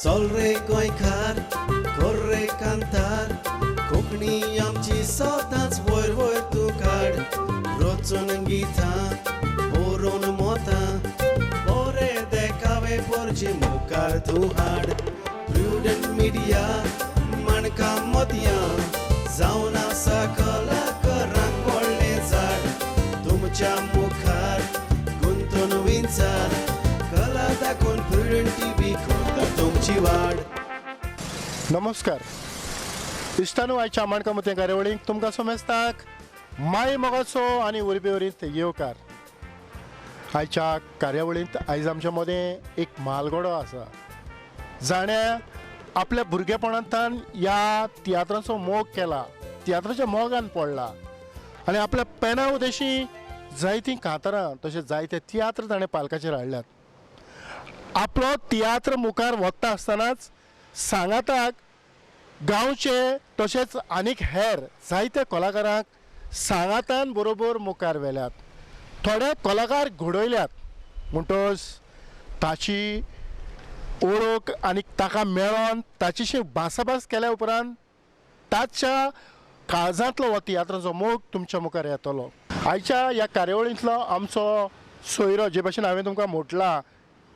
चल रे गोंयकार कर रे कांतार कोंकणी आमची सदांच वयर वयर तूं काड रचून गितां बरोवन मोतां बरे देखावे परचे मुखार तूं हाड प्रुडंट मिडिया माणकां मदयां जावन आसा कलाकारांक व्हडलें झाड तुमच्या मुखार गुंतून विचार कला दाखोवन प्रुडंट टीव्ही करता तुमची वाड. नमस्कार इश्टानू आयच्या माणका मते कार्यावळीक तुमकां सोमेस्ताक माय मोगाचो आनी उरबी वरीत येवकार. आयच्या कार्यावळींत आयज आमच्या मदें एक म्हालगडो आसा जाणें आपल्या भुरगेपणांतल्यान ह्या तियात्राचो मोग केला, तियात्राच्या मोगान पडला आनी आपल्या पेना उदेशी जायतीं कांतारां तशेंच जायते तियात्र ताणें पालकाचेर हाडल्यात. आपलो तियात्र मुखार वता आसतनाच सांगाताक गांवचे तशेंच आनीक हेर जायत्या कलाकारांक सांगातान बरोबर मुखार व्हेल्यात. थोडे कलाकार घडयल्यात म्हणटच ताची ओळख आनी ताका मेळोन ताचीशी भासाभास केल्या उपरांत ताच्या काळजांतलो हो तियात्राचो मोग तुमच्या मुखार येतलो. आयच्या ह्या कार्यावळींतलो आमचो सोयरो जे भाशेन हांवें तुमकां म्हटलां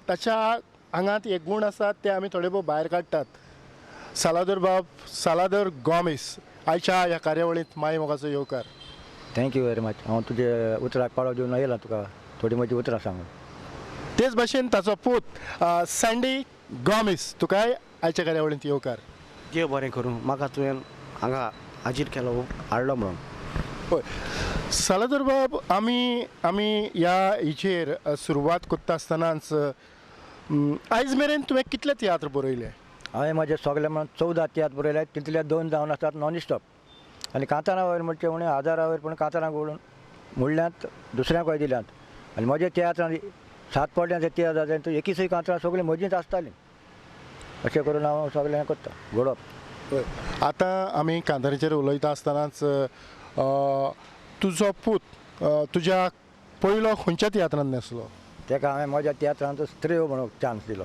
ताच्या आंगांत एक गूण आसात ते आमी थोडे भोव भायर काडटात. सालादर गोमेस आयच्या ह्या कार्यावळींत माय मोगाचो येवकार. Thank you very much. हांव तुजे उतराक पाळो दिवन येयला तुका थोडी म्हजी उतरां सांगून. तेच भाशेन ताचो पूत सँडी गोमेस तुकाय आयच्या कार्यावळींत येवकार. देव बरें करूं म्हाका तुवें हांगा हाजीर केलो हाडलो म्हणून. पळय सालादर बाब आमी ह्या हिचेर सुरवात करता आसतनाच आयज मेरेन तुवें कितले तियात्र बरयले? हांवें म्हाजे सगळे म्हणून 14 तियात्र बरयल्यात. तितूंतले 2 जावन आसात नॉन स्टॉप आनी कांतारां वयर म्हणचे उणें 1000 वयर पूण कांतारांक ओडून म्हणल्यात दुसऱ्यांकय दिल्यात. आनी म्हजे तियात्रां 7 पडल्याचे तियात्र जाता तूं एकीचय कांतारां सगळीं म्हजींच आसतालीं. अशें करून हांव सगळें हें करता घडोवप. आतां आमी कांताराचेर उलयता आसतनाच तुजो पूत तुज्या पयलो खंयच्या तियात्रांत न्हेसलो? ताका हांवें म्हज्या तियात्रांत त्रियो म्हणून चान्स दिलो.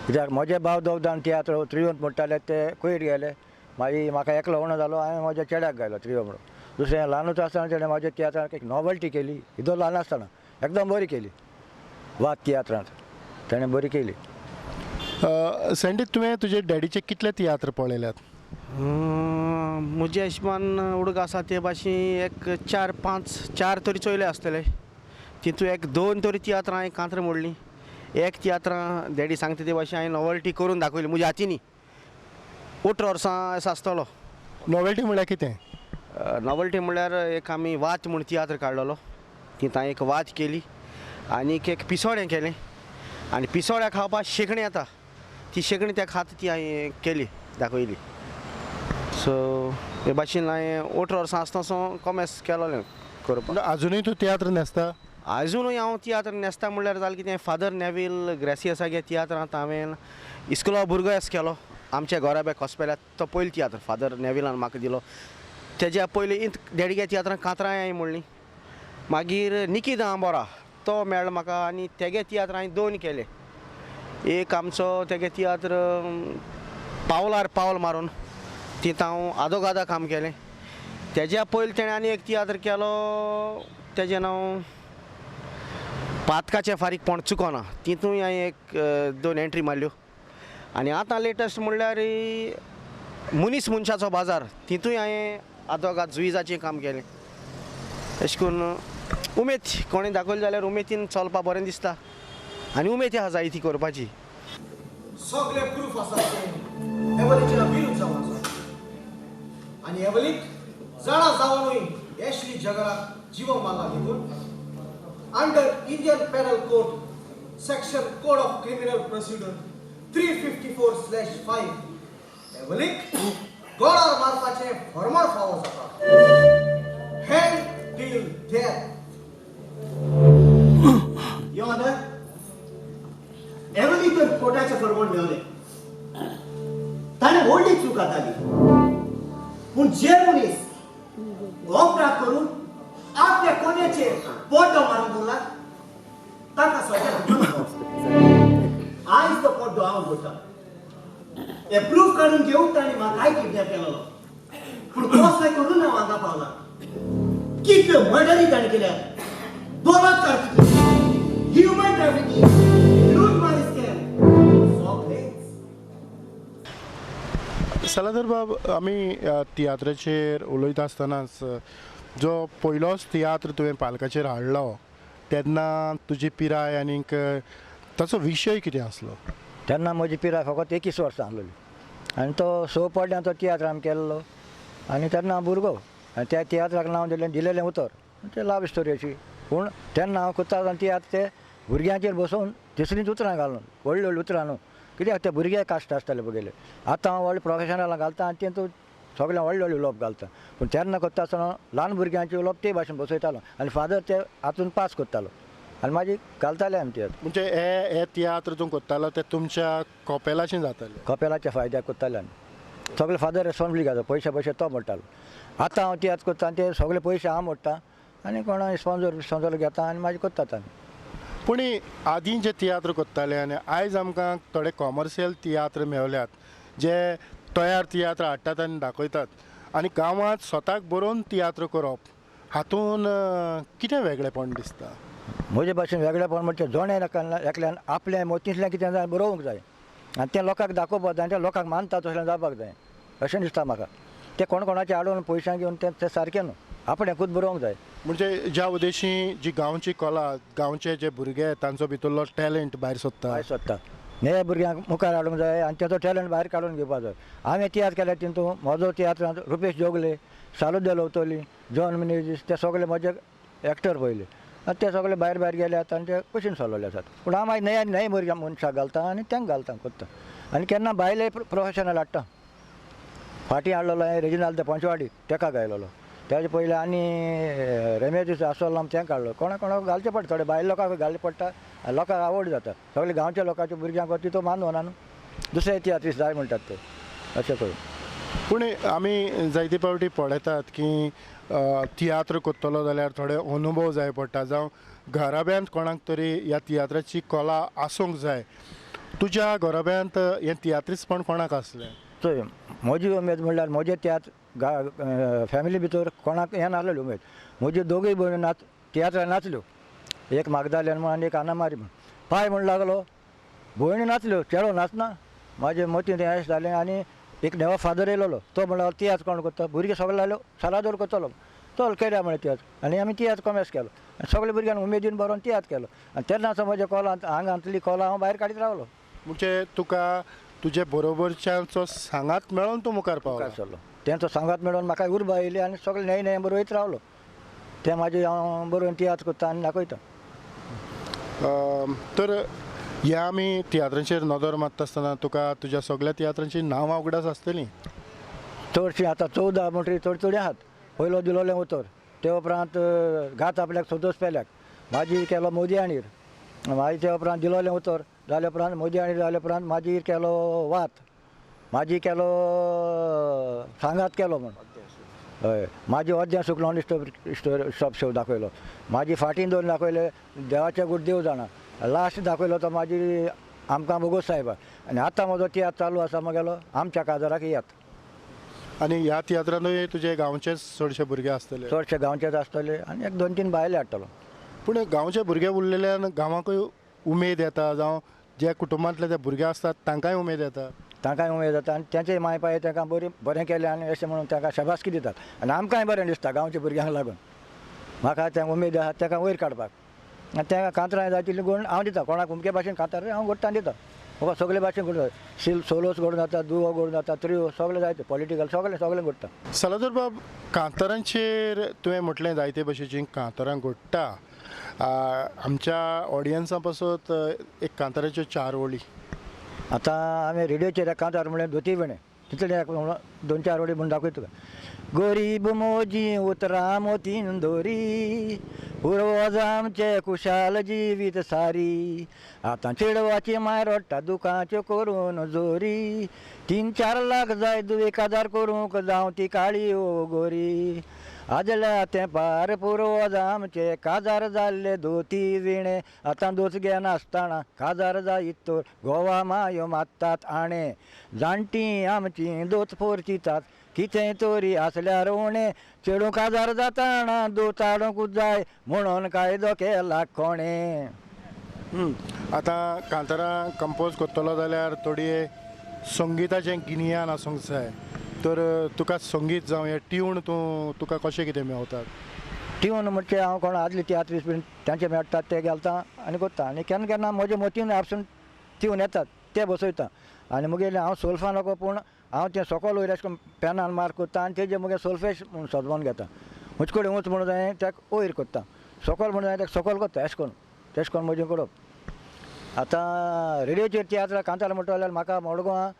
कित्याक म्हजे भाव दोगदान तियात्र त्रियोंत म्हणटाले ते कयर गेले. मागीर म्हाका एकलो उणो जालो हांवें म्हज्या चेड्याक घालो त्रियो म्हणून. दुसरें ल्हानूच आसतना तेणें म्हाज्या तियात्रांत एक नॉवल्टी केली. इदो ल्हान आसतना एकदम बरी केली वाद तियात्रांत तेणें बरी केली. सँडी तुवें तुजे डॅडीचे कितले तियात्र पळयल्यात? म्हजे हिशोबान उडोवक आसा ते भाशेन एक 4 तरी चोयले आसतले. तितून एक 2 तरी तियात्रां हांवें कांतरां मोडलीं. एक तियात्रां डॅडी सांगता ते भाशेन हांवें नॉवल्टी करून दाखयली म्हज्या हातींनी. 18 वर्सां असो आसतलो. नॉवेल्टी म्हळ्यार कितें? नॉवल्टी म्हळ्यार एक आमी वात म्हूण तियात्र काडलेलो. तितूंत हांवें एक वात केली आनीक एक पिसोडें केलें आनी पिसोड्या खावपाक शेगणी येता ती शेगणी त्या खात ती हांवें केली दाखयली. सो हे भाशेन हांवें 18 वर्सां आसतना कॉमर्स केलोलें करपाक. अजुनूय तूं तियात्र न्हेसता? आजुनूय हांव तियात्र न्हेसता म्हणल्यार जालें कितें फादर नेवील ग्रेसियसागे तियात्रांत हांवें इस्कुला भुरगो एस केलो आमच्या घोराब्याक हॉस्पिटलांत. तो पयलो तियात्र फादर नेविलान म्हाका दिलो. तेज्या पयलीं डॅडीगे तियात्रां कांतरां हांवें म्हणलीं. मागीर निकित आंबोरा तो मेळ्ळो म्हाका आनी तेगे तियात्र हांवें 2 केले. एक आमचो तेगे तियात्र पावलार पावल मारून तितूंत हांव आदोगादा काम केलें. तेज्या पयलीं तेणें आनी एक तियात्र केलो तेजें नांव पातकाचें फारीक पण चुकोना. तितूंय हांवें एक 2 एंट्री मारल्यो. आनी आतां लेटस्ट म्हणल्यार मुनीस मनशाचो बाजार तितूंय हांवें आदोगाद जुइजाचें काम केलें. अशें करून उमेद कोणें दाखयलें जाल्यार उमेदीन चलपा बरें दिसता आनी उमेद आसा जायती करपाची. सगळे प्रूफ आसा ते एवलीच्या विरुद्ध जावन आसा आनी एवलीक जाणा जावनूय एशली जगराक जिवो मारला देखून under Indian penal code section code of criminal procedure 354/5 एवलीक गोळार मारपाचे फॉर्मल फावो जाता. हँड टील डेथ. Your Honor, एवली तर कोर्टाचे फरमोन मेळ्ळें. ताणें व्हडली चूक जाताली पूण जे मनीस अपराध करून आपल्या कोण्याचेर पोड्डो मारून दवरला ताका सगळ्यांक आयज तो पोड्डो हांव करता. हे प्रूफ काढून घेऊन ताणी म्हाका काय किडनॅप केलेलो पूण कसं करून हांव हांगा पावला कितल्यो मर्डरी ताणी केल्या बलात्कार ह्युमन ट्रॅफिकिंग लूटमारी स्कॅम सगळेच सलादर बाब आमी तियात्राचेर उलयता आसतनाच जो पयलोच तियात्र तुवें पालकाचेर हाडलो तेन्ना तुजी पिराय आनीक ताचो विशय कितें आसलो तेन्ना म्हजी पिराय फकत 21 वर्सां आसलेली आनी तो स पडल्यान तो तियात्र आमी केल्लो आनी तेन्ना हांव भुरगो आनी त्या तियात्राक नांव दिलेलें उतर ते लव स्टोरी अशी पूण तेन्ना हांव कोत्ता तियात्र ते भुरग्यांचेर बसोवन तिसरीच उतरां घालून व्हडलीं व्हडलीं उतरां न्हू कित्याक ते भुरगे कास्ट आसताले पळयले आतां हांव व्हडले प्रोफेशनलां घालता आनी तेतून सगळ्यांक व्हडले व्हडले उलोवप घालता पूण तेन्ना कोत्ता आसतना ल्हान भुरग्यांचे उलोवप ते भाशेन बसयतालो आनी फादर ते हातून पास करतालो आनी म्हाजी घालताले आमी तियात्र म्हणजे हे तियात्र तूं कोत्तालो ते तुमच्या कॉपेलाचें जातालें कपेलाच्या फायद्याक कोत्ताले आमी सगळे फादर रेस्पॉन्सिबिलिटी घेता पयशे तो मोडटालो आतां हांव तियात्र कोत्ता आनी ते सगळे पयशे हांव मोडटा आनी कोणा स्पॉन्सर घेता आनी म्हाजे कोत्तात आमी पूण आदीं जे तियात्र कोत्ताले आनी आयज आमकां थोडे कॉमर्शियल तियात्र मेवल्यात जे तयार तियात्र हाडटात आनी दाखयतात आनी गांवांत स्वताक बरोवन तियात्र करप हातून कितें वेगळेपण दिसता म्हजे भाशेन वेगळेपण म्हणजे जोणे एकल्यान आपल्या मोतींतल्यान कितें जाय बरोवंक जाय आनी तें लोकांक दाखोवपाक जाय तें लोकांक मानता तशें जावपाक जाय अशें दिसता म्हाका तें कोणाचे हाडून पयशां घेवन तें सारकें न्हू आपणेंकूच बरोवंक जाय म्हणजे ज्या उद्देशी जी गांवची कला गांवचे जे भुरगे तांचो भितरलो टॅलंट भायर सोदता भायर सोदता नव्या भुरग्यांक मुखार हाडूंक जाय आनी तेचो टॅलंट भायर काडून घेवपाक जाय हांवें तियात्र केल्या तितून म्हजो तियात्रांत रुपेश जोगले सालुद्या लोवतोली जॉन मिनेजीस ते सगळे म्हजे एक्टर पयले आनी ते सगळे भायर गेल्यात आनी ते कशीन चलवले आसात पूण हांव मागीर नये भुरग्यां मनशाक घालता आनी तांकां घालता कोत्ता आनी केन्ना भायले प्रोफेशनल हाडटा फाटीं हाडलेलो हांवें रेजिनाल्द पंचवाडी तेका गायलेलो तेजे पयलीं आनी रमेश आसलो तेंका हाडलो कोणाक घालचें पडटा थोडे भायले लोकांक घालचें पडटा लोकांक आवड जाता सगळे गांवच्या लोकांच्या भुरग्यांक तितू मानवना न्हू दुसरे तियात्रीस जाय म्हणटात ते अशें करून पूण आमी जायते फावटी पळयतात की तियात्र कोत्तलो जाल्यार थोडे अनुभव जाय पडटा जावं घराब्यांत कोणाक तरी ह्या तियात्राची कला आसूंक जाय तुज्या घराब्यांत हें तियात्रीसपण कोणाक आसलें चोय म्हजी उमेद म्हणल्यार म्हजे तियात्र फॅमिली भितर कोणाक हें नासलेली उमेद म्हज्यो दोगूय भयणी तियात्रान नाचल्यो एक मागदाल्यान म्हण आनी एक आनामारी म्हण पांय म्हण लागलो भयणी नाचल्यो चेडो नाचना म्हाजे मतीन तें अशें जालें आनी एक नेवा फादर येयलो तो म्हणल्यार तियात्र कोण करता भुरगे सगळे लायलो सालादोर करतलो चल केल्या म्हळें तियात्र आनी आमी तियात्र कॉमेर्स केलो आनी सगळे भुरग्यांक उमेदीन बरोवन तियात्र केलो आनी तेन्नाचो म्हज्या कॉलांत आंगांतली कॉला हांव भायर काडीत रावलो म्हणजे तुका तुजे बरोबरच्यांचो सांगात मेळोन तूं मुखार पावलो सरलो तेंचो सांगात मेळोन म्हाका उर्बा येयली आनी सगळे नये बरोवयत रावलो तें म्हाजें हांव बरोवन तियात्र करता आनी दाखयता तर ह्या आमी तियात्रांचेर नदर मारता आसतना तुका तुज्या सगळ्या तियात्रांची नांवां उगडास आसतलीं चडशीं आतां 14 म्हणटरी थोडी आहात पयलो दिलोलें उतर ते उपरांत घात आपल्याक संतोश पेल्याक मागीर केलो मोदी आणीर मागीर ते उपरांत दिलोलें उतर जाल्या उपरांत मोदी आणीर जाल्या उपरांत मागीर केलो वात मागीर केलो सांगात केलो म्हण हय मागीर अर्दें शुक्ल स्टॉप शो दाखयलो मागीर फाटीं दोन दाखयले देवाचे गुड देव जाणा लास्ट दाखयलो तो मागीर आमकां बोगोस साहेबा आनी आतां म्हजो तियात्र चालू आसा म्हगेलो आमच्या काजाराक यात आनी ह्या तियात्रांतूय तुजे गांवचेच चडशे भुरगे आसतले चडशे गांवचेच आसतले आनी एक 2-3 भायले हाडटलो पूण गांवचे भुरगे उरलेल्यान गांवांकूय उमेद येता जावं जे कुटुंबांतले ते भुरगे आसतात तांकांय उमेद येता तांकांय उमेद जाता आनी तेंचेय माय पाय तांकां बरें केलें आनी अशें म्हणून तांकां शाबासकी दितात आनी आमकांय बरें दिसता गांवच्या भुरग्यांक लागून म्हाका तें उमेद आसा तांकां वयर काडपाक आनी तांकां कांतरां जाय तितली घडोवन हांव दिता कोणाक उमके भाशेन कांतार हांव घडटा दिता म्हाका सगळे भाशेन घडोवन सोलोस घडोवन जाता दुवो घडोवन जाता त्रियो सगळे जायते पॉलिटिकल सगळे घडटा सलादर बाब कांतारांचेर तुवें म्हटलें जायते भशेचीं कांतारां घडटा आमच्या ऑडियन्सा पासत एक कांताराच्यो 4 वळी आतां हांवें रेडिओचेर कांतार म्हळें धोती विणे तितले 2-4 वडी म्हणून दाखयता तुका गरीब मोजी उतरां मोतीन दोरी पुर्वज आमचे कुशाल जिवीत सारी आतां चेडवाची माय रडटा दुखाच्यो करून जोरी 3-4 लाख जाय 1000 करूंक जावं ती काळी ओ गोरी आजल्या ते पार पूर्वज आमचे काजार जाल्ले धोती विणे आतां दोस घे नासतना काजार जायत गोवा मायो मात्तात आणे जाणटी आमची दोच पोरचितात कितें तरी आसल्यार उणें चेडूं काजार जाताना दोचाडूंक जाय म्हणून कायदो केला कोणें. आतां कांतारां कंपोज करतलो जाल्यार थोडी संगिताचें गिन्यान आसूंक जाय. तर तुका संगीत जावं हे ट्यून तुका कशें कितें मेवतात? ट्यून म्हणजे हांव कोण आदले तियात्र बीन तांचे मेळटात ते घालता आनी करता आनी केन्ना केन्ना म्हजे मोतीन आपसून ट्यून येतात ते बसयता आनी मुगेले हांव सोल्फा नको पूण हांव तें सकयल वयर अशें करून पेनान मार्क करता आनी तेजें मुगे सोल्फेज म्हूण सजवून घेता. म्हजे कडेन उंच म्हणून जाय ताका वयर करता सकयल म्हणून जाय ताका सकयल करता अशें करून तेश करून म्हजें करप. आतां रेडिओचेर तियात्र कांतार म्हणटा जाल्यार म्हाका मडगांवां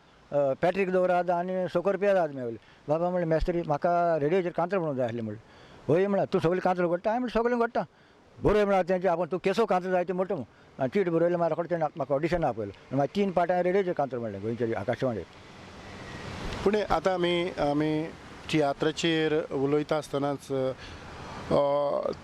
पॅट्रीक दवरात आनी सोकोरपियाज आज मेवले. बाबा म्हणलें मेस्त्री म्हाका रेडिओचेर कांतर म्हणून जाय आसलें म्हणलें. हय म्हळ्यार तूं सगळीं कांतर करता हांवें म्हणलें सगळें करता. बरोय म्हळ्यार तेंचे आपूण तूं केसो कांतर जाय तें म्हणटा आनी चीट बरयलें म्हाका रोखडें म्हाका ऑडिशन आपयलें मागीर 3 पार्टां रेडिओचेर कांतर म्हणलें गोंयचेर आकाशवाणीर. पूण आतां आमी तियात्राचेर उलयता आसतनाच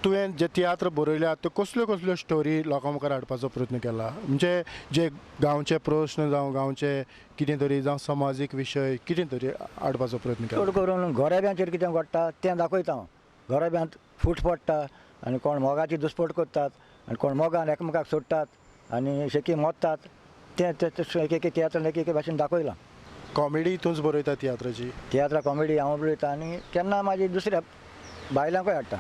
तुवें जे तियात्र बरयल्यात त्यो कसल्यो कसल्यो स्टोरी लोकां मुखार हाडपाचो प्रयत्न केला? म्हणजे जे गांवचे प्रश्न जावं गांवचे कितें तरी जावं समाजीक विशय कितें तरी हाडपाचो प्रयत्न केला? चड करून गोरेब्यांचेर कितें घडटा तें दाखयता हांव. गोरेब्यांत फूट पडटा आनी कोण मोगाची दुस्पट करतात आनी कोण मोगान एकामेकाक सोडटात आनी शेकी मोडटात तें एक एक तियात्रान एक एक भाशेन दाखयलां. कॉमेडी तूंच बरयता तियात्राची? तियात्रा कॉमेडी हांव बरयता आनी केन्ना म्हाजी दुसऱ्या बायलांकूय हाडटा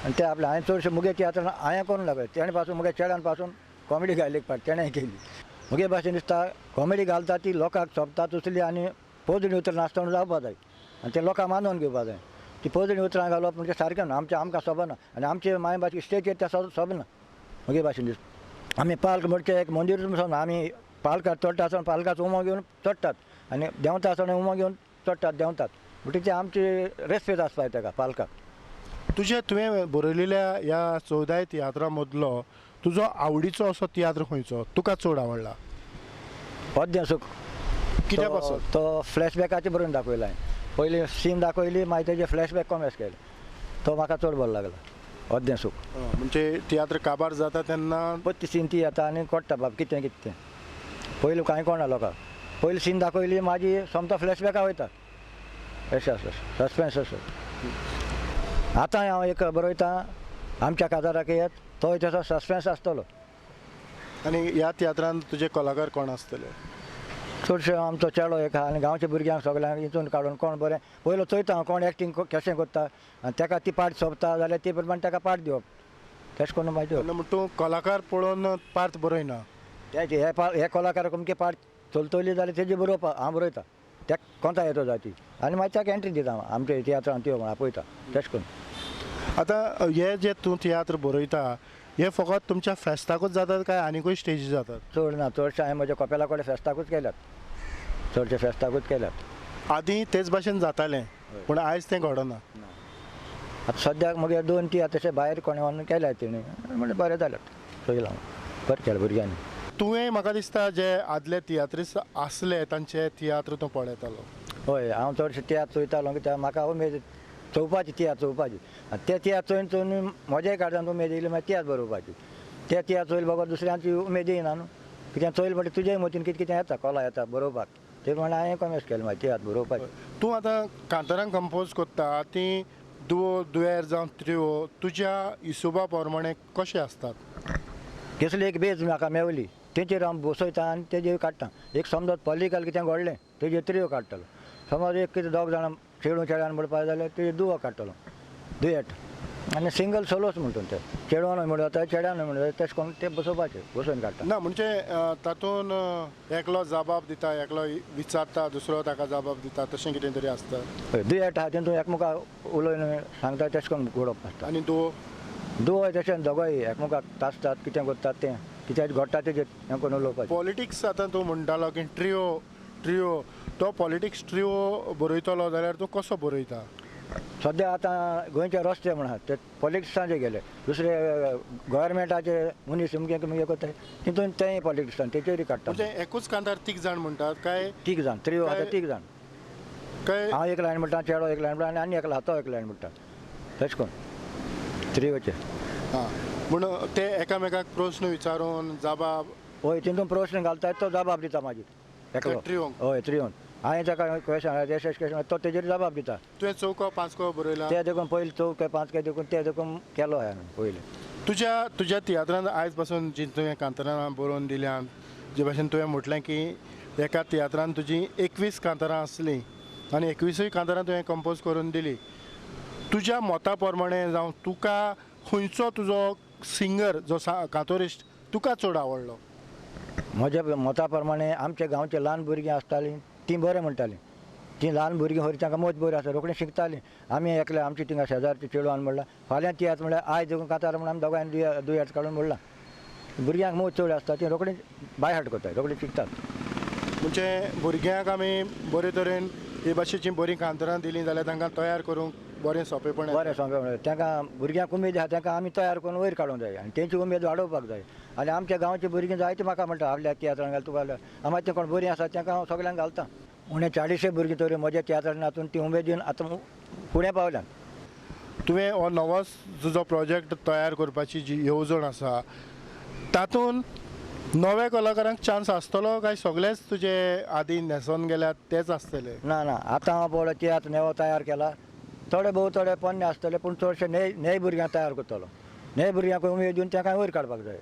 आनी ते आपले हांवें चडशे मुगे तियात्रान हांवें करून दाखयलें. तेणे पासून मुगे चेड्यान पासून कॉमेडी घायली पाट तेणें केली. मुगे भाशेन दिसता कॉमेडी घालता ती लोकांक सोबता तसली आनी पोजणी उतर नासतना जावपा जाय आनी ते लोकांक मानून घेवपा जाय. ती पोजणी उतरां घालप म्हणजे सारकें ना आमकां सोबना आनी आमचे मायभास स्टेजीर ते सोबना मुगे भाशेन दिसता. आमी पालक म्हणचे एक मंदिर वचून आमी पालकाक चडटा आसतना पालकाचो उमो घेवन चडटात आनी देंवता आसतना उमो घेवन चडटात देंवतात म्हणटकीर ते आमची रेस्पेद आसपा जाय ताका पालकाक. तुवें बरयलेल्या ह्या 14 तियात्रां मदलो तुजो आवडीचो असो तियात्र खंयचो तुका चड आवडला? अद्य सूख. कित्याक असो? तो फ्लॅशबॅकाचेर बरोवन दाखयला हांवें. पयलीं सीन दाखयली मागीर तेजे फ्लॅशबॅक कॉमेस केले तो म्हाका चड बरो लागला अद्य सूख. म्हणजे तियात्र काबार जाता तेन्ना पत्ती सीन ती येता आनी कोट्टा बाब कितें कितें पयलीं कांय कोणा लोकांक पयलीं सीन दाखयली मागीर सोमतो फ्लॅशबॅका वयता अशें आसा सस्पेन्स असो. आतां हांव एक बरयता आमच्या काजाराक येत तो तसो सस्पेन्स आसतलो. आनी ह्या तियात्रांत तुजे कलाकार कोण आसतले? चडशे आमचो चेडो एक आहा आनी गांवच्या भुरग्यांक सगळ्यांक हितून काडून कोण बरें पयलो चोयता हांव कोण एक्टींग कशें करता आनी ताका ती पार्ट सोंपता जाल्यार ते प्रमाणे ताका पार्ट दिवप तशें करून मागीर म्हणून तूं कलाकार पळोवन पार्ट बरयना? तेजे हे कलाकाराक अमके पार्ट चलतली जाल्यार तेजी बरोवपा हांव बरयता ताका कोणता येतो जाती आनी मागीर ताका एंट्री दिता हांव आमच्या तियात्रांत त्यो आपयता तशें करून. आतां हे जे तूं तियात्र बरयता हे फकत तुमच्या फेस्ताकूच जातात काय आनीकूय स्टेजी जातात? चड ना चडशे हांवें म्हज्या कपेला कडेन फेस्ताकूच केल्यात चडशे फेस्ताकूच केल्यात. आदीं तेच भाशेन जातालें पूण आयज तें घडना. आतां सद्याक म्हगे 2 तियात्र तशें भायर कोणें व्हरून केल्यात तेणी म्हणजे बरें जाल्यात चोयलां बरें केलें भुरग्यांनी. तुवें म्हाका दिसता जे आदले तियात्रिस्ट आसले तांचे तियात्र तूं पळयतालो? हय हांव चडशें तियात्र चोयतालो कित्याक म्हाका उमेद चोवपाची तियात्र चोवपाची आनी ते तियात्र चोवन चोवन मजाय काडटा उमेद येयली मागीर तियात्र बरोवपाची. ते तियात्र चोयले बरोबर दुसऱ्यांची उमेद येयना न्हू कित्याक चोयले म्हणटा तुजेय मतीन कितें कितें येता कला येता बरोवपाक ते प्रमाणे हांवें कमेस केलें मागीर तियात्र बरोवपाची. तूं आतां कांतारां कंपोज करता ती दुवेर जावं त्रियो तुज्या हिशोबा प्रमाणे कशें आसतात? कसली एक बेज म्हाका मेवली तेचेर हांव बसयता आनी तेजेर काडटा. एक समज पॉलिटिकल कितें घडलें तेजेर त्रियो काडटलो. समज एक कितें 2 जाणां चेडून म्हणपा जाल्यार तेजेर दुवो काडटलो दुयेट आनी सिंगल सोलोच म्हणटा ते चेडवानूय म्हणूं जाता चेड्यानूय म्हणूं जाता तशें करून ते बसोवपाचें बसोवन काडटा. ना म्हणजे तातूंत एकलो जबाब दिता एकलो विचारता दुसरो ताका जबाब दिता तशें कितें तरी आसता? हय दुयेट आहा तितून एकमेकाक उलोवन सांगता तशें करून घडोवप आसता. आनी दुवोय तशें दोगोय एकमेकाक तासतात कितें करतात तें कितें घडटा तेजेर हें करून उलोवपाचें. पॉलिटिक्स आतां तूं म्हणटालो की ट्रियो तो पॉलिटिक्स ट्रियो बरयतलो जाल्यार तूं कसो बरयता? सद्या आतां गोंयचे रस्ते म्हण आहात ते पॉलिटिक्सांचे गेले दुसरे गव्हर्मेंटाचे मनीस मुगे करता तितून तेंय पॉलिटिक्सान तेचेरूय काडटा. म्हणजे एकूच कांतार 3 जाण म्हणटात काय? 3 जाण त्रियो आतां 3 जाण काय? हांव एक लायन म्हणटा चेडो एक लायन म्हणटा आनी एकलो हातो एक लायन म्हणटा तशें करून त्रियोचे हां म्हण ते एकामेकाक प्रश्न विचारून जबाब हय तितून प्रश्न घालता तो जबाब दिता मागीर एकलो त्रियोंक? हय त्रियोन हांवें ताका क्वेशन क्वेशन तो तेजेर जबाब दिता तुवें चौको पांचको बरयला ते देखून पयलीं 4 काय 5 काय देखून ते देखून केलो हांवें पयलीं तुज्या तियात्रांत आयज पासून जी तुवें कांतारां बरोवन दिल्यात जे भाशेन तुवें म्हटलें की एका तियात्रांत तुजी 21 कांतारां आसलीं आनी 21 कांतारां तुवें कंपोज करून दिली तुज्या मोता प्रमाणे जावं तुका खंयचो तुजो सिंगर जो कांतोरिस्ट तुका चड आवडलो म्हज्या मता प्रमाणे आमच्या गांवचे ल्हान भुरगीं आसतालीं तीं बरें म्हणटालीं तीं ल्हान भुरगीं खंय तांकां मत बरी आसा रोखडीं शिकतालीं आमी एकले आमची थिंगा शेजारची चेडवान म्हणलां फाल्यां तियात्र म्हणल्यार आयज देखून कांतार म्हणून आमी दोगांयन दुयेंत काडून म्हणलां भुरग्यांक मत चड आसता तीं रोखडीं बाय हार्ट करतात रोखडीं शिकतात म्हणजे भुरग्यांक आमी बरे तरेन हे भाशेचीं बरीं कांतारां दिलीं जाल्यार तांकां तयार करूंक बरें सोंपेपण बरें सोंपें तांकां भुरग्यांक उमेद आसा तांकां आमी तयार करून वयर काडूंक जाय आनी तेंची उमेद वाडोवपाक जाय आनी आमच्या गांवची भुरगीं जायतीं म्हाका म्हणटा आपल्या तियात्रान घाल तुका आमी तें कोण बरीं आसा तांकां हांव सगळ्यांक घालता उणें 40 भुरगीं तरी म्हज्या तियात्रान हातून ती उमेदीन आतां फुडें पावल्यात तुवें हो नवो तुजो प्रोजेक्ट तयार करपाची जी येवजण आसा तातूंत नव्या कलाकारांक चान्स आसतलो काय सगळेच तुजे आदी न्हेसोन गेल्यात तेच आसतले ना ना आतां हांव पळय तियात्र नेवो तयार केला थोडे भोव थोडे पोन्ने आसतले पूण चडशे नेय भुरग्यांक तयार करतलो नेय भुरग्यांक उमेद दिवन तांकां वयर काडपाक जाय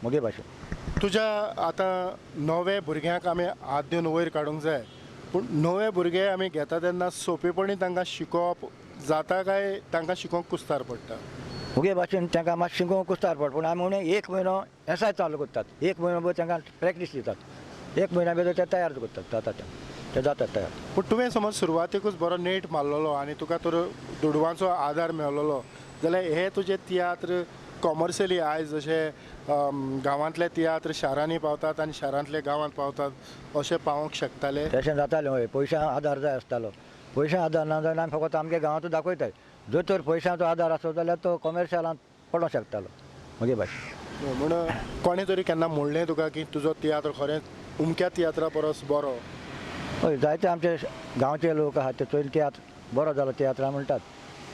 मुगे भाशेन तुज्या आतां नवे भुरग्यांक आमी हात दिवन वयर काडूंक जाय पूण नवे भुरगे आमी घेता तेन्ना सोंपेपणी तांकां शिकोवप जाता काय तांकां शिकोवंक कुस्तार पडटा मुगे भाशेन तांकां मातशें शिकोवंक कुस्तार पडटा पूण आमी उणें 1 म्हयनो एसाय चालू करतात 1 म्हयनो भितर तांकां प्रॅक्टीस दितात 1 म्हयन्या भितर ते तयार करतात ते जातात तयार पूण तुवें समज सुरवातेकूच बरो नेट मारलेलो आनी तुका तर दुडवांचो आदार मेळलेलो जाल्यार हे तुजें तियात्र कॉमर्शियली आयज जशें गांवांतले तियात्र शारांनी पावतात आनी शारांतले गांवांत पावतात अशें पावोंक शकताले तशें जातालें हय पयशां आदार जाय आसतालो पयशां आदार ना जाल्यार आमी फकत आमगे गांवांतूच दाखयताय जर तर पयशांचो आदार आसत जाल्यार तो कॉमर्शियलांत पडोंक शकतालो म्हगे भाशेन म्हण कोणें तरी केन्ना म्हणलें तुका की तुजो तियात्र खरेंच उमक्या तियात्रा परस बरो हय जायते आमचे गांवचे लोक आहात ते चोयन तियात्र बरो जालो तियात्रा म्हणटात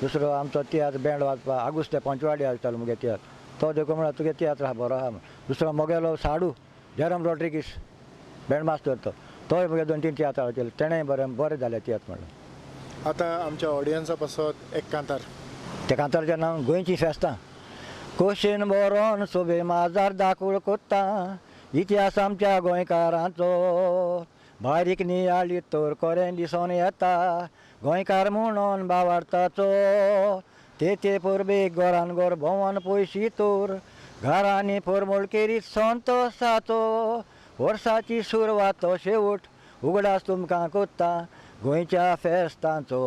दुसरो आमचो तियात्र बँड वाजपा आगुस्ते पंचवाडी आसतालो मुगे तियात्र तो देखून म्हळ्यार तुगे तियात्र आहा बरो आहा दुसरो मोगेलो साडू जेरम रॉड्रिगीस बँड मास्टर तोय मुगे 2-3 तियात्रां केले तेणेंय बरें जालें तियात्र म्हणून आतां आमच्या ऑडियन्सा पासत एक कांतार त्या कांताराचें नांव गोंयचीं फेस्तां कोशेन बरोन सोबे माजार दाखोळ कोत्ता इतिहास आमच्या गोंयकारांचो बारीक नियाळी तर कोरें दिसोन येता गोंयकार म्हणून भावार्थाचो ते परबेक गोरान गोर भोंवन पयशी तर घरांनी परमळ केरीत संतोसाचो वर्साची सुरवात तो शेवट उगडास तुमकां कोत्ता गोंयच्या फेस्तांचो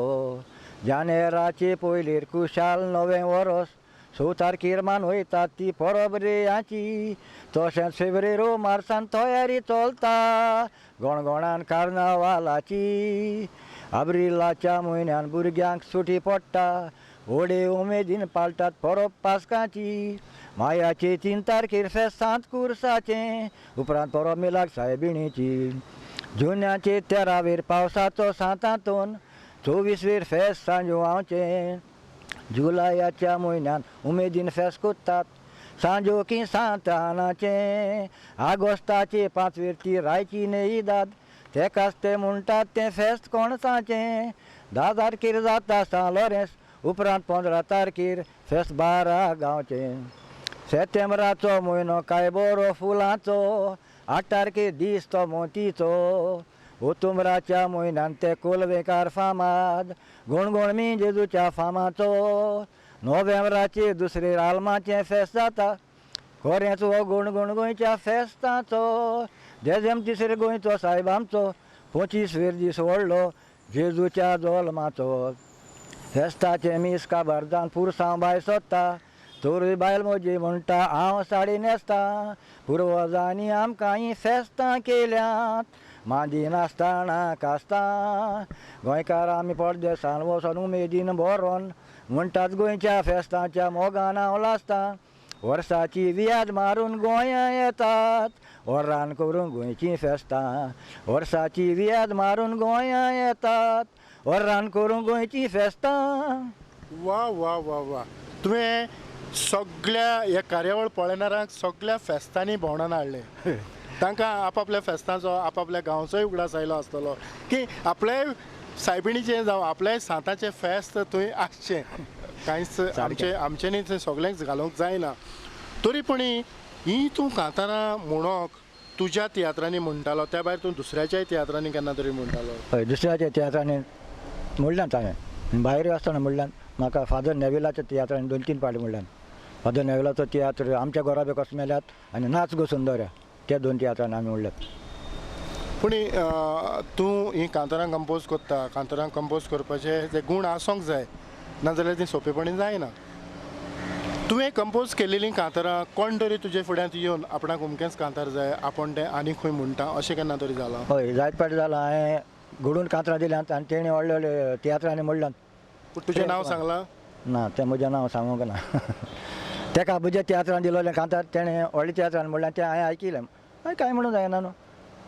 जानेराचे पयलीर कुशाल नवें वरस 6 तारखेर मान वयता ती परब रेयाची तशेंच फेब्रेरो मार्चान तयारी चलता गोणगोणान कार्नावालाची आब्रिलाच्या म्हयन्यान भुरग्यांक सुटी पडटा व्हडे उमेदीन पाळटात परब पास्काची मायाचे 3 तारखेर फेस्तांत कुर्साचें उपरांत परब मिलाक सायबिणीची जुन्याचे 13वेर पावसाचो सांतातून 24वेर फेस्त सांजवांचें जुलयाच्या म्हयन्यान उमेदीन फेस्त कोत्तात सांजोकी सांतानाचें आगोस्ताचे 5वेर ती रायची नेईदाद तेकाच ते म्हणटात तें फेस्त कोणसाचें 10 तारखेर जाता सान लॉरेन्स उपरांत 15 तारखेर फेस्त 12 गांवचें सेप्टेंबराचो म्हयनो काय बरो फुलांचो 8 तारखेर दीस तो मोतीचो ओतुंबराच्या म्हयन्यान ते कोलवेकार फामाद गोणगोणमी जेजूच्या फामाचो नोव्हेंबराचे 2 आल्माचें फेस्त जाता खरेंच हो गोणगोण गोंयच्या फेस्ताचो जेजेम 3 गोंयचो सायब आमचो 25वेर दीस व्हडलो जेजूच्या जल्माचो फेस्ताचे मीस काबारदान पुरसांव बाय सोदता तोरूय बायल म्हजी म्हणटा हांव साडी न्हेसता पुर्वजांनी आमकां ही फेस्तां केल्यात मांदी नासतना कास्तां गोंयकार आमी परदेसान वचोन उमेदीन बरोन म्हणटात गोंयच्या फेस्तांच्या मोगान हांव लासता वर्साची वियाद मारून गोंया येतात वरान करून गोंयचीं फेस्तां वर्साची वियाद मारून गोंया येतात वरान करून गोंयचीं फेस्तां वा वा वा वा तुवें सगळ्या ह्या कार्यावळ पळयणाऱ्यांक सगळ्या फेस्तांनी भोंवडावन हाडले तांकां आपापल्या फेस्तांचो आपापल्या गांवचोय उगडास आयलो आसतलो की आपले सायबिणीचें जावं आपल्या सांताचें फेस्त थंय आसचें कांयच आमचे न्ही थंय सगळ्यांक घालूंक जायना तरी पूण ही तूं कांतारां म्हणोक तुज्या तियात्रांनी म्हणटालो त्या भायर तूं दुसऱ्याच्याय तियात्रांनी केन्ना तरी म्हणटालो हय दुसऱ्याच्या तियात्रांनी म्हणल्यात हांवें भायर आसतना म्हणल्यात म्हाका फादर नेविलाच्या तियात्रांनी 2-3 पाटी म्हणल्यात फादर नेविलाचो तियात्र आमच्या गोराबे कोसमेल्यात आनी नाच गो सुंदर्या त्या 2 तियात्रांनी आमी म्हणल्यात पूण तूं ही कांतारां कंपोज करता कांतारां कंपोज करपाचे जे गूण आसूंक जाय नाजाल्यार ती सोंपेपणी जायना तुवें कंपोज केलेलीं कांतारां कोण तरी तुजे फुड्यांत येवन आपणाक उमकेंच कांतार जाय आपूण तें आनी खंय म्हणटा अशें केन्ना तरी जालां हय जायत पाटी जालां हांवें घडून कांतरां दिल्यांत आनी तेणी व्हडले व्हडले तियात्रांनी म्हणल्यात पूण तुजें नांव सांगलां ना तें म्हजें नांव सांगूंक ना तेका म्हज्या तियात्रान दिलोलें कांतार तेणें व्हडल्या तियात्रान म्हणलें तें हांवें आयकिलें हय कांय म्हणून जायना न्हू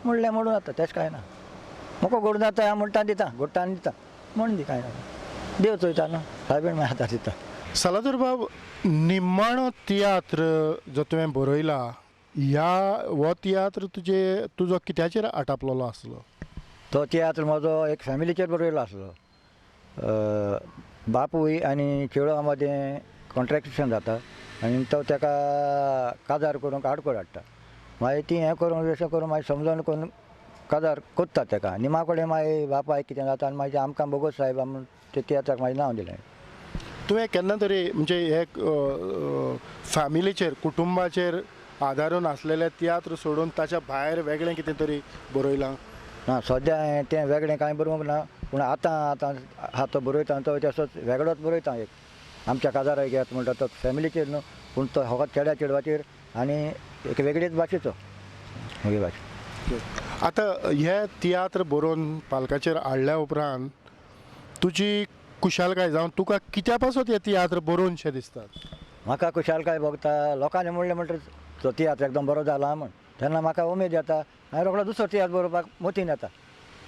म्हणलें म्हणून जाता तेच कांय ना म्हाका घडून जाता हांव म्हणटा दिता घडटा आनी दिता म्हण दी कांय ना देव चोयता न्हू सायबीण मागीर आतां दिता सालादूर बाब निम्माणो तियात्र जो तुवें बरयला हो तियात्र तुजो कित्याचेर आटापलेलो आसलो तो तियात्र म्हजो एक फॅमिलीचेर बरयलो आसलो बापूय आनी चेडवा मदें कॉन्ट्रेक्शन जाता आनी तो तेका काजार करूंक आडकोड हाडटा मागीर ती हें करून अशें करून मागीर समजून करून काजार कोत्ता तेका निमा कडेन मागीर बापायक कितें जाता आनी मागीर आमकां बोगोस साहेब आमी ते तियात्राक मागीर नांव दिलें तुवें केन्ना तरी म्हणजे हे फॅमिलीचेर कुटुंबाचेर आदारून आसलेले तियात्र सोडून ताच्या भायर वेगळें कितें तरी बरयलां ना सद्या हांवें तें वेगळें कांय बरोवंक ना पूण आतां हातो बरयता तो तसोच वेगळोच बरयता एक आमच्या काजाराक घेत म्हणटा तो फॅमिलीचेर न्हू पूण तो हो चेड्या चेडवाचेर आनी एक वेगळीच भाशेचो वेगळी भाशा आतां हे तियात्र बरोवन पालकाचेर हाडल्या उपरांत तुजी कुशालकाय जावन तुका कित्या पासत हे तियात्र बरोवनशें दिसता म्हाका कुशालकाय भोगता लोकांनी म्हणलें म्हणटा तो तियात्र एकदम बरो जाला म्हण तेन्ना म्हाका उमेद येता हांवें रोखडो दुसरो तियात्र बरोवपाक मोतीन येता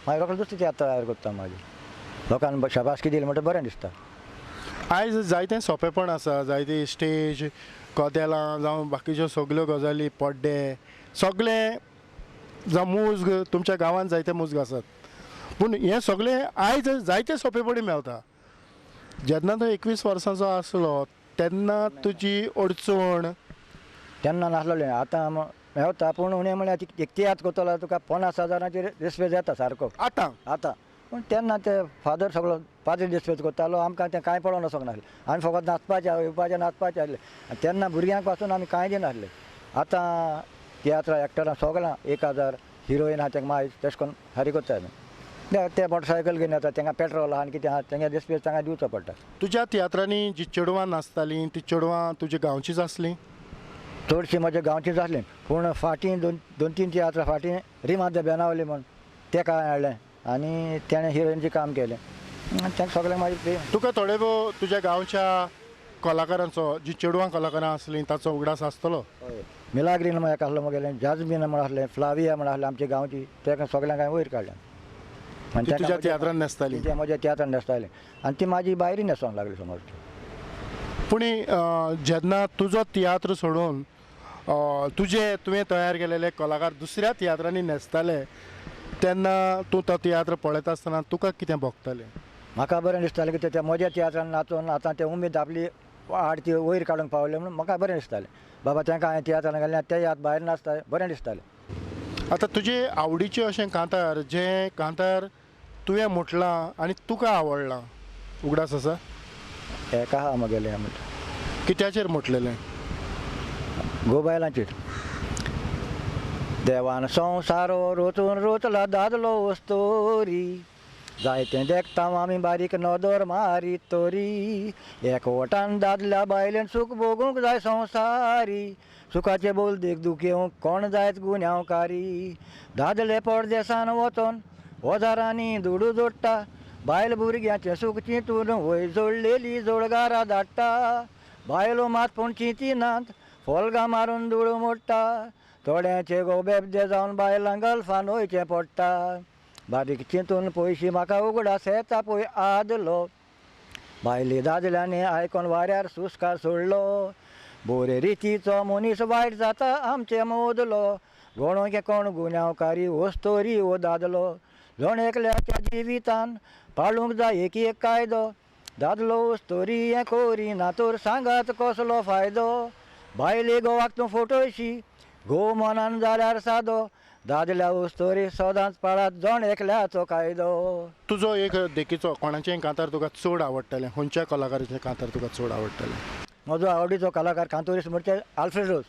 मागीर रोखडो दुसरो तियात्र तयार करता मागीर लोकांनी शाबासकी दिली म्हणटा बरें दिसता आयज जायतें सोंपेपण आसा जायती स्टेज कदेलां जावं बाकीच्यो सगल्यो गजाली पड्डे सगळें जावं मुजग तुमच्या गांवांत जायते मुजग आसात पूण हें सगळें आयज जायते सोंपेपणी मेळटा जेन्ना तो 21 वर्सांचो आसलो तेन्ना तुजी अडचण तेन्ना नासलोलें आतां मेवता पूण उणें म्हळ्यार एक तियात्र करतलो तुका 50,000 रेस्पेद येता सारको आतां पूण तेन्ना ते फादर सगळो पाद्री रेस्पेद करतालो आमकां तें कांय पडोन वचोंक नासलें आमी फकत नाचपाचें येवपाचें नाचपाचें आसलें तेन्ना भुरग्यांक पासून आमी कांय दिनासलें आतां तियात्रा एक्टरां सगळां 1,000 हिरोईन आहा तेंकां मागीर तशें करून फारीक करता आमी ते मोटरसायकल घेवन येता तेंकां पेट्रोल आहा आनी कितें आहा तेंगे रेस्पेद तांकां दिवचो पडटा तुज्या तियात्रांनी जी चेडवां नाचतालीं ती चेडवां तुजी गांवचीच आसलीं चडशीं म्हज्या गांवचींच आसलीं पूण फाटीं 2-3 तियात्रां फाटीं रिमा द बेनावली म्हण तेका हाडलें आनी तेणें हिरोईनचें काम केलें तें सगळें मागीर तुका थोडे भोव तुज्या गांवच्या कलाकारांचो जी चेडवां कलाकारां आसलीं ताचो उगडास आसतलो मिलाग्रीन म्हण एक आसलो म्हगेलें जाजमीन म्हण आसलें फ्लाविया म्हण आसलें आमच्या गांवची तेका सगळ्यांक हांवें वयर काडलें आनी तुज्या तियात्रान न्हेसतालीं तें म्हज्या तियात्रान न्हेसतालें आनी ती म्हाजी भायरी न्हेसोंक लागली समज पूण जेन्ना तुजो तियात्र सोडून तुवें तयार केलेले कलाकार दुसऱ्या तियात्रांनी न्हेसताले तेन्ना तूं तो तियात्र पळयत आसतना तुका कितें भोगतालें म्हाका बरें दिसतालें की त्या म्हज्या तियात्रान नाचून आतां तें उमेद आपली आडती वयर काडूंक पावलें म्हणून म्हाका बरें दिसतालें बाबा तेंकां हांवें तियात्रान घालें ते आतां भायर नाचता बरें दिसतालें आतां तुजें आवडीचें अशें कांतार जें कांतार तुवें म्हटलां आनी तुका आवडलां उगडास आसा हेका आहा म्हगेलें म्हणटा कित्याचेर म्हटलेलें गोबायलांचेर देवान संवसारो रोचून रोचला दादलो वस्तोरी जायतें देखता आमी बारीक नदर मारी तोरी एकवटान दादल्या बायलेन सूख भोगूंक जाय संवसारी सुखाचे बोल देख दुखेवंक कोण जायत गुन्यांवकारी दादले परदेसान वचोन ओजारांनी दुडू जोडटा बायल भुरग्यांचें सूख चिंतून वय जोडलेली जोडगारा धाडटा बायलो मात पूण चिंतिनात फोलगां मारून दुडू मोडटा थोड्यांचे गोबेबदे जावन बायलांक गल्फान वयचें पडटा बारीक चिंतून पयशी म्हाका उगडास येता पळय आदलो बायले दादल्यांनी आयकोन वाऱ्यार सुस्कार सोडलो बोरे रितीचो मनीस वायट जाता आमचे मोदलो कोण गे कोण गुन्यांवकारी वस्तोरी वो दादलो जण एकल्याच्या जिवितान पाळूंक जाय एक कायदो दादलो वस्तोरी हें कोरी ना तर सांगात कसलो फायदो बायले गोवाक तूं फोटोशी घो मनान जाल्यार सादो दादल्या वस्तोरी सदांच पाळात जण एकल्याचो कायदो. तुजो एक देखीचो कोणाचें कांतार तुका चड आवडटलें खंयच्या कलाकाराचें कांतार तुका चड आवडटलें? म्हजो आवडीचो कलाकार कांतोरीस म्हणचे आल्फ्रेड रोज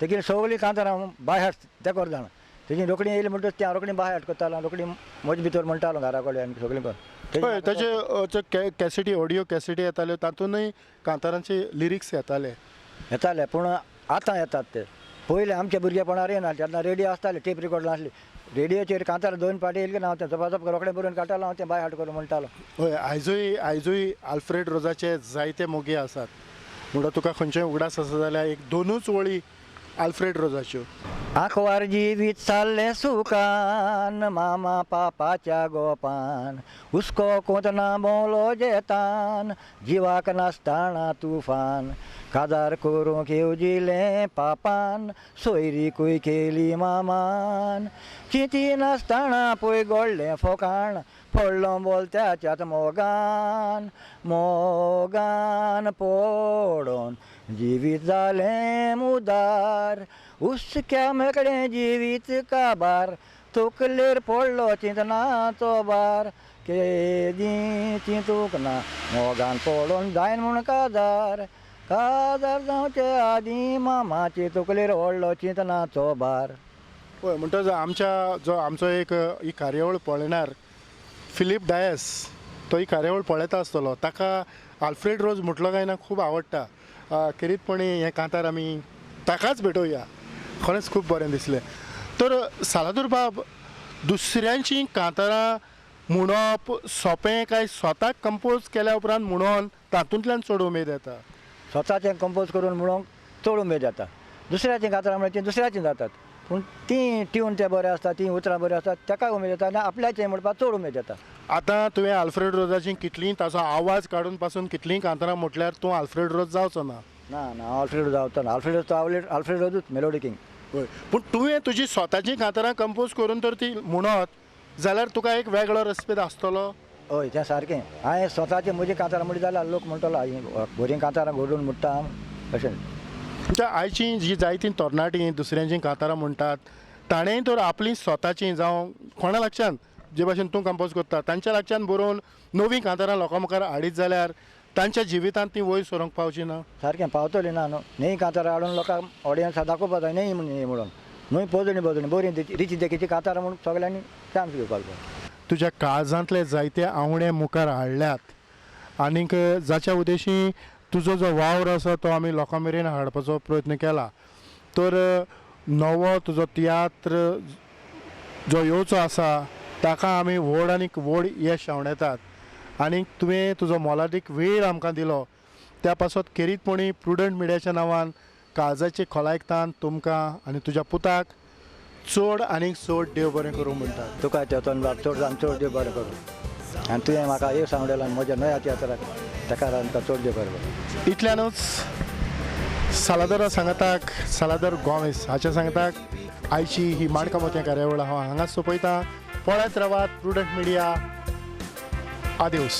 तेजी सगळीं कांतारां बाय हार्ट तेकोर जाणा तेजी रोखडी येयली म्हणटच ती हांव रोखडी बाय हार्ट करतालो रोखडी म्हजे भितर म्हणटालो घरा कडेन आनी सगळीं कोण हय ताचे कॅसेटी ऑडियो कॅसेटी येताल्यो तातूंतय कांतारांचे लिरिक्स येताले पूण आतां येतात ते पयलीं आमच्या भुरगेपणार येना तेन्ना रेडिओ आसताले टेप रिकॉर्ड नासली रेडिओचेर कांतार 2 पाटी येयली की हांव तें झपाझप रोखडें बरोवन काडटालो हांव तें बाय हार्ट करून म्हणटालो. हय आयजूय आल्फ्रेड रोजाचे जायते मोगी आसात म्हणून तुका खंयचेय उगडास आसा जाल्यार एक 2च वळी आल्फ्रेड रोजाच्यो. आंखवार जिवीत चालले सुकान मामा पापाच्या गोपान हुस्को कोंतना बोलो जेतान जिवाक नासताना तुफान काजार करूंक येवजिले पापान सोयरीकूय केली मामान चिती नासताना पळय गोडलें फोकाण पडलो बोलत्याच्यात मोगान मोगान पडोन जिवीत जालें मुदार हुस्क्या मेकळें जिवीत काबार तकलेर पडलो चिंतनाचो बार केदी चिंतूक ना मोगान पडोन जायन म्हूण काजार काजार जावचे आदी मामाचे तकलेर व्हडलो चिंतनाचो बार. हय म्हणटच आमचो एक ही कार्यावळ पळयणार फिलीप डायस तो ही कार्यावळ पळयता आसतलो ताका आल्फ्रेड रोज म्हटलो काय ना खूब आवडटा खेरीतपणी हें कांतार आमी ताकाच भेटोवया खरेंच खूब बरें दिसलें. तर सालादूर बाब दुसऱ्यांची कांतारां म्हणप सोंपें काय स्वताक कंपोज केल्या उपरांत म्हणून तातूंतल्यान चड उमेद येता? स्वताचें कंपोज करून म्हणूंक चड उमेद येता दुसऱ्याचीं कांतारां म्हणल्यार ती दुसऱ्याचीं जातात पूण ती ट्यून ते बरें आसता ती उतरां बरीं आसतात ताका उमेद येता आनी आपल्याचें म्हणपाक चड उमेद येता. आतां तुवें आल्फ्रेड रोजाची कितलीं ताचो आवाज काडून पासून कितलीं कांतारां म्हटल्यार तूं आल्फ्रेड रोज जावचो ना. ना हांव आल्फ्रेड रोज जावचो ना आल्फ्रेड रोज तो आल्फ्रेड रोजूच मेलोडी किंग. हय पूण तुवें तुजी स्वताची कांतारां कंपोज करून तर ती म्हणत जाल्यार तुका एक वेगळो रेस्पेद आसतलो. हय तें सारकें हांवें स्वताचें म्हजी कांतारां म्हणली जाल्यार लोक म्हणटलो बरीं कांतारां घडोवन म्हणटा अशें. म्हणजे आयचीं जीं जायतीं तरणाटीं दुसऱ्यांचीं कांतारां म्हणटात ताणेंय तर आपलीं स्वताचीं जावं कोणा लागच्यान जे भाशेन तूं कंपोज करता तांच्या लागच्यान बरोवन नवीं कांतारां लोकां मुखार हाडीत जाल्यार तांच्या जिवितांत ती वयर सरूंक पावची ना. सारकें पावतली ना न्हू न्हय कांतारां हाडून लोकांक ऑडियन्साक दाखोवपा जाय न्हय म्हणून न्हय पोजणी बरी रिची देखीची कांतारां म्हणून सगळ्यांनी चान्स घेवपाक जाय. तुज्या काळजांतले जायते आवडे मुखार हाडल्यात आनीक जाच्या उद्देशी तुजो जो वावर आसा तो आमी लोकां मेरेन हाडपाचो प्रयत्न केला. तर नवो तुजो तियात्र जो येवचो आसा ताका आमी व्हड आनीक व्हड यश आंवडेतात आनीक तुवें तुजो मोलादीक वेळ आमकां दिलो त्या पासत खेरीतपणी प्रुडंट मिडियाच्या नांवान काळजाचे खोलायकतान तुमकां आनी तुज्या पुताक चड आनीक चड देव बरें करूं म्हणटात. तुका तेतून बाब चड आनी चड देव बरें करूं आनी तुवें म्हाका एक सांगलेलो आनी म्हज्या नव्या तियात्राक ताका आमकां चड देव बरें करूं. इतल्यानूच सालादरा सांगताक सालादर गोमेस हाच्या सांगताक आयची ही माणका मोत्या कार्यावळ हांव हांगाच सोंपयतां. पळयत रावात प्रुडंट मिडिया. आदिवस.